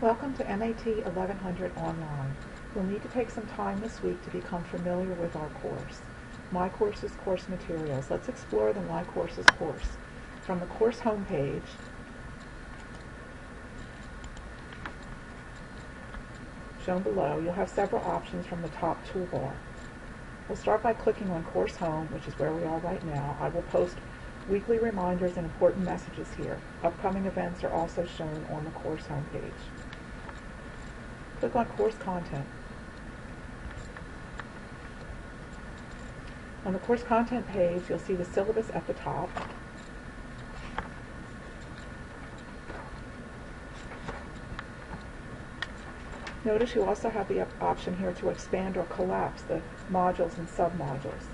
Welcome to MAT1100 Online. You'll need to take some time this week to become familiar with our course. My Course's course materials. Let's explore the My Course's course. From the course homepage, shown below, you'll have several options from the top toolbar. We'll start by clicking on Course Home, which is where we are right now. I will post weekly reminders and important messages here. Upcoming events are also shown on the course homepage. Click on Course Content. On the Course Content page, you'll see the syllabus at the top. Notice you also have the option here to expand or collapse the modules and submodules.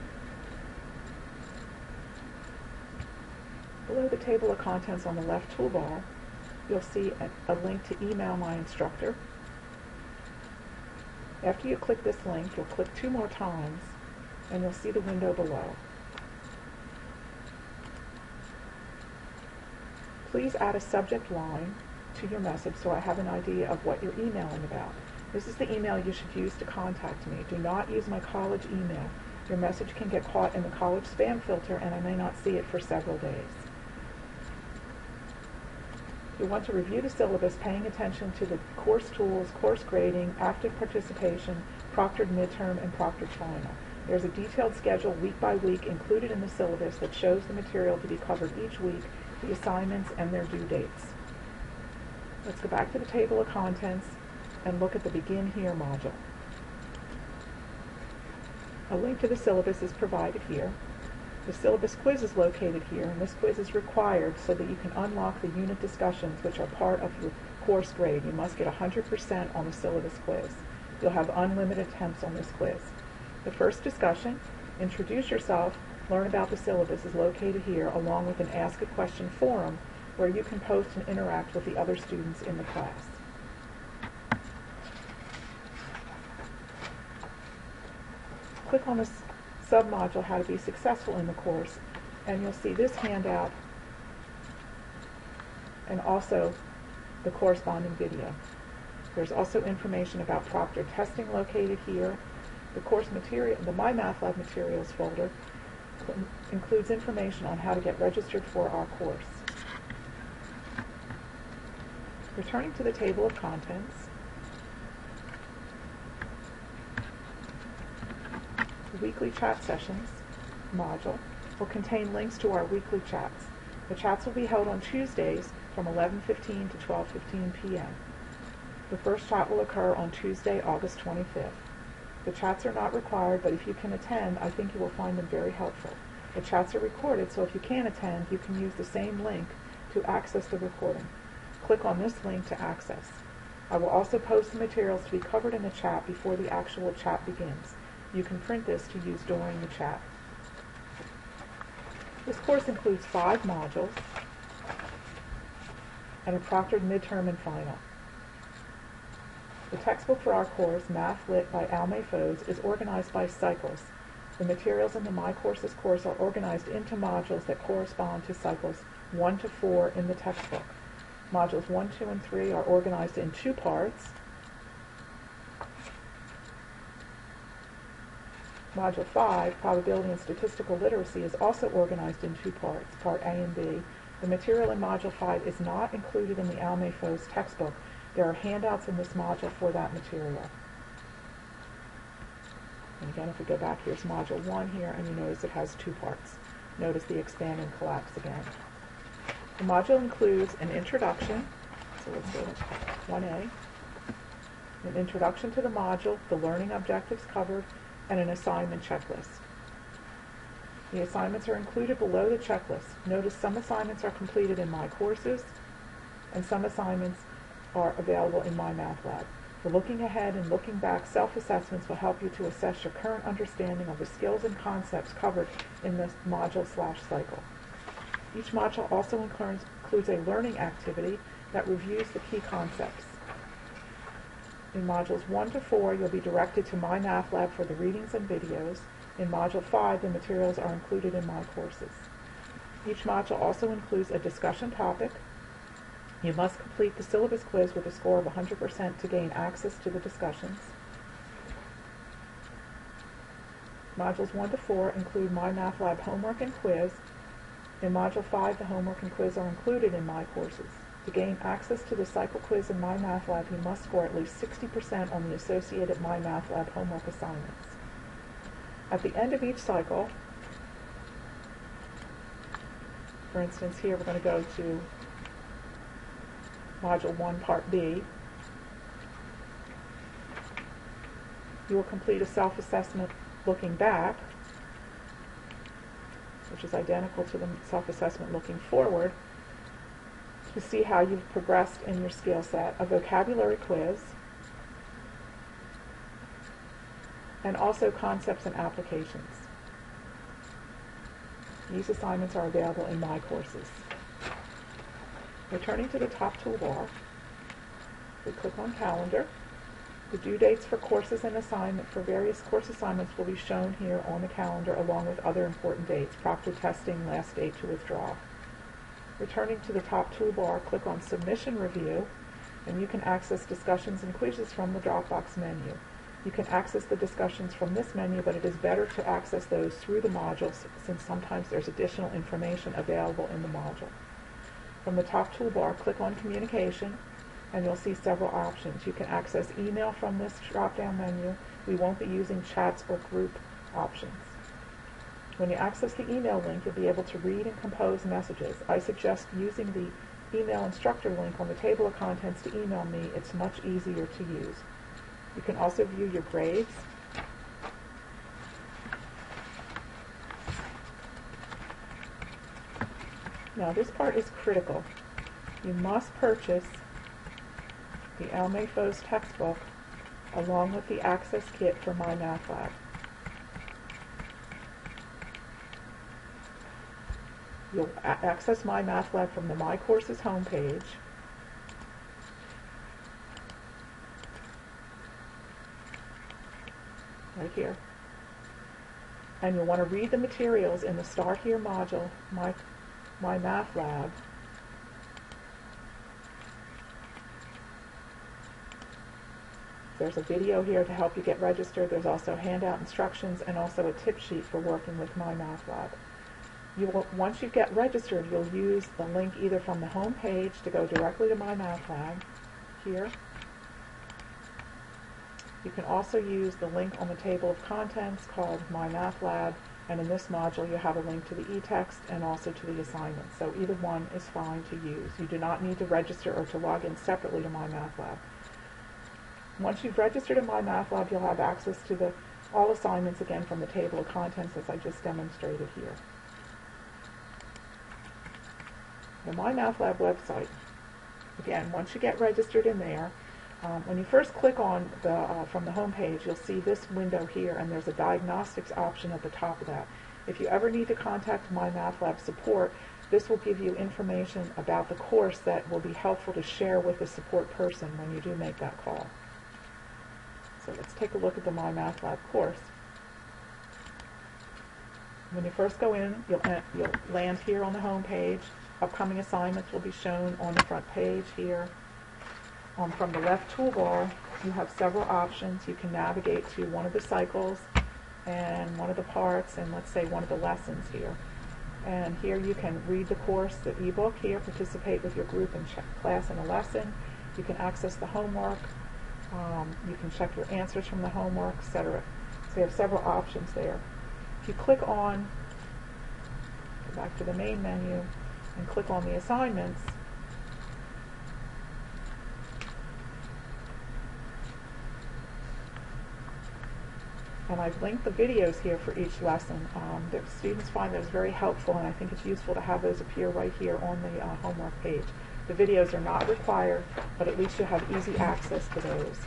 Below the table of contents on the left toolbar, you'll see a link to email my instructor. After you click this link, you'll click 2 more times and you'll see the window below. Please add a subject line to your message so I have an idea of what you're emailing about. This is the email you should use to contact me. Do not use my college email. Your message can get caught in the college spam filter and I may not see it for several days. You'll want to review the syllabus, paying attention to the course tools, course grading, active participation, proctored midterm, and proctored final. There's a detailed schedule week by week included in the syllabus that shows the material to be covered each week, the assignments, and their due dates. Let's go back to the table of contents and look at the Begin Here module. A link to the syllabus is provided here. The syllabus quiz is located here, and this quiz is required so that you can unlock the unit discussions which are part of your course grade. You must get 100% on the syllabus quiz. You'll have unlimited attempts on this quiz. The first discussion, Introduce Yourself, Learn About the Syllabus, is located here, along with an Ask a Question forum where you can post and interact with the other students in the class. Click on this submodule, How to Be Successful in the Course, and you'll see this handout and also the corresponding video. There's also information about proctored testing located here. The course material, the MyMathLab materials folder includes information on how to get registered for our course. Returning to the table of contents, the weekly chat sessions module will contain links to our weekly chats. The chats will be held on Tuesdays from 11:15 to 12:15 p.m. The first chat will occur on Tuesday, August 25th. The chats are not required, but if you can attend, I think you will find them very helpful. The chats are recorded, so if you can't attend, you can use the same link to access the recording. Click on this link to access. I will also post the materials to be covered in the chat before the actual chat begins. You can print this to use during the chat. This course includes 5 modules and a proctored midterm and final. The textbook for our course, Math Lit by MyMathLab, is organized by cycles. The materials in the My Courses course are organized into modules that correspond to cycles 1 to 4 in the textbook. Modules 1, 2, and 3 are organized in 2 parts. Module 5, Probability and Statistical Literacy, is also organized in 2 parts, Part A and B. The material in Module 5 is not included in the MyMathLab textbook. There are handouts in this module for that material. And again, if we go back, here's Module 1 here, and you notice it has 2 parts. Notice the expand and collapse again. The module includes an introduction, so let's go to 1A, an introduction to the module, the learning objectives covered, and an assignment checklist. The assignments are included below the checklist. Notice some assignments are completed in My Courses, and some assignments are available in MyMathLab. For looking ahead and looking back, self-assessments will help you to assess your current understanding of the skills and concepts covered in this module/cycle. Each module also includes a learning activity that reviews the key concepts. In modules 1 to 4, you'll be directed to MyMathLab for the readings and videos. In module 5, the materials are included in My Courses. Each module also includes a discussion topic, You must complete the syllabus quiz with a score of 100% to gain access to the discussions. Modules 1 to 4 include MyMathLab homework and quiz. In Module 5, the homework and quiz are included in My Courses. To gain access to the cycle quiz in MyMathLab, you must score at least 60% on the associated MyMathLab homework assignments. At the end of each cycle, for instance, here we're going to go to Module 1, Part B. You will complete a self-assessment looking back, which is identical to the self-assessment looking forward, to see how you've progressed in your skill set, a vocabulary quiz, and also concepts and applications. These assignments are available in My Courses. Returning to the top toolbar, we click on Calendar. The due dates for courses and assignment for various course assignments will be shown here on the calendar along with other important dates, proctored testing, last date to withdraw. Returning to the top toolbar, click on Submission Review, and you can access discussions and quizzes from the Dropbox menu. You can access the discussions from this menu, but it is better to access those through the modules since sometimes there's additional information available in the module. From the top toolbar, click on Communication, and you'll see several options. You can access email from this drop-down menu. We won't be using chats or group options. When you access the email link, you'll be able to read and compose messages. I suggest using the email instructor link on the table of contents to email me. It's much easier to use. You can also view your grades. Now this part is critical. You must purchase the LMAFO's textbook along with the access kit for MyMathLab. You'll access MyMathLab from the My Courses homepage. Right here. And you'll want to read the materials in the Start Here module, MyMathLab. There's a video here to help you get registered. There's also handout instructions and also a tip sheet for working with MyMathLab. Once you get registered, you'll use the link either from the home page to go directly to MyMathLab here. You can also use the link on the table of contents called MyMathLab, and in this module you have a link to the e-text and also to the assignment. So either one is fine to use. You do not need to register or to log in separately to MyMathLab. Once you've registered in MyMathLab, you'll have access to all assignments again from the table of contents as I just demonstrated here. The MyMathLab website, again, once you get registered in there, when you first click on from the home page, you'll see this window here, and there's a diagnostics option at the top of that. If you ever need to contact MyMathLab support, this will give you information about the course that will be helpful to share with the support person when you do make that call. So let's take a look at the MyMathLab course. When you first go in, you'll land here on the home page. Upcoming assignments will be shown on the front page here. From the left toolbar, you have several options. You can navigate to one of the cycles and one of the parts and let's say one of the lessons here. And here you can read the course, the ebook here, participate with your group and class in a lesson. You can access the homework. You can check your answers from the homework, etc. So you have several options there. If you click on, go back to the main menu, and click on the assignments, and I've linked the videos here for each lesson. The students find those very helpful, and I think it's useful to have those appear right here on the homework page. The videos are not required, but at least you have easy access to those.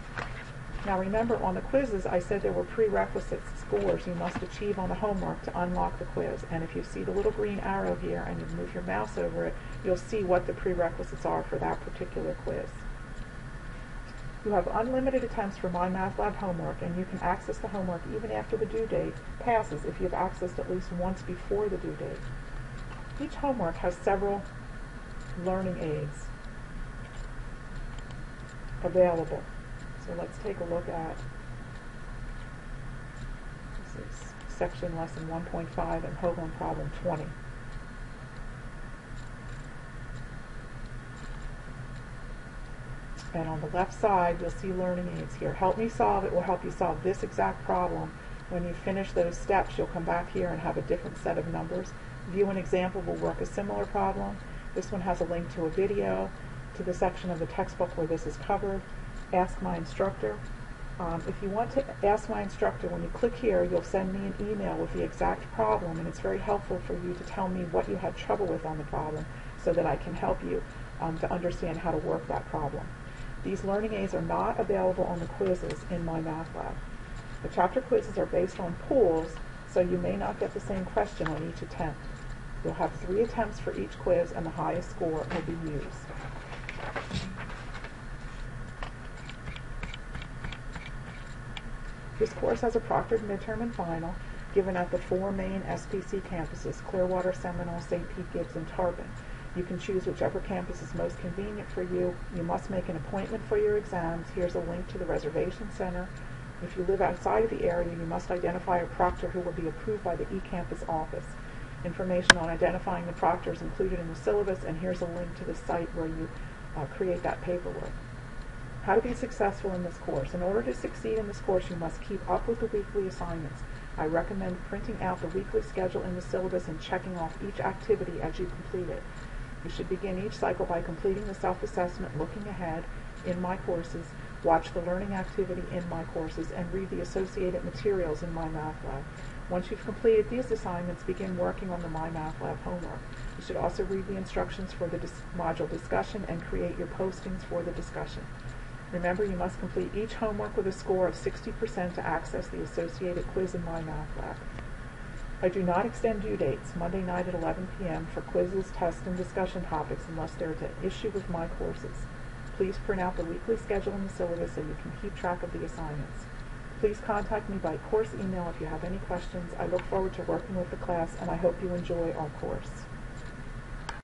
Now remember, on the quizzes, I said there were prerequisite scores you must achieve on the homework to unlock the quiz. And if you see the little green arrow here and you move your mouse over it, you'll see what the prerequisites are for that particular quiz. You have unlimited attempts for MyMathLab homework, and you can access the homework even after the due date passes if you've accessed at least once before the due date. Each homework has several learning aids. available. So let's take a look at this is section lesson 1.5 and homework problem 20. And on the left side, you'll see learning aids here. Help me solve it will help you solve this exact problem. When you finish those steps, you'll come back here and have a different set of numbers. View an example will work a similar problem. This one has a link to a video, to the section of the textbook where this is covered. Ask my instructor. If you want to ask my instructor, when you click here, you'll send me an email with the exact problem, and it's very helpful for you to tell me what you had trouble with on the problem so that I can help you to understand how to work that problem. These learning aids are not available on the quizzes in MyMathLab. The chapter quizzes are based on pools, so you may not get the same question on each attempt. You'll have 3 attempts for each quiz, and the highest score will be used. This course has a proctored midterm and final given at the 4 main SPC campuses, Clearwater, Seminole, St. Pete, Gibbs, and Tarpon. You can choose whichever campus is most convenient for you. You must make an appointment for your exams. Here's a link to the reservation center. If you live outside of the area, you must identify a proctor who will be approved by the eCampus office. Information on identifying the proctor is included in the syllabus, and here's a link to the site where you create that paperwork. How to be successful in this course. In order to succeed in this course, you must keep up with the weekly assignments. I recommend printing out the weekly schedule in the syllabus and checking off each activity as you complete it. You should begin each cycle by completing the self-assessment, looking ahead in my courses, watch the learning activity in my courses, and read the associated materials in MyMathLab. Once you've completed these assignments, begin working on the MyMathLab homework. You should also read the instructions for the module discussion and create your postings for the discussion. Remember, you must complete each homework with a score of 60% to access the associated quiz in MyMathLab. I do not extend due dates, Monday night at 11 p.m. for quizzes, tests, and discussion topics unless there is an issue with my courses. Please print out the weekly schedule in the syllabus so you can keep track of the assignments. Please contact me by course email if you have any questions. I look forward to working with the class, and I hope you enjoy our course.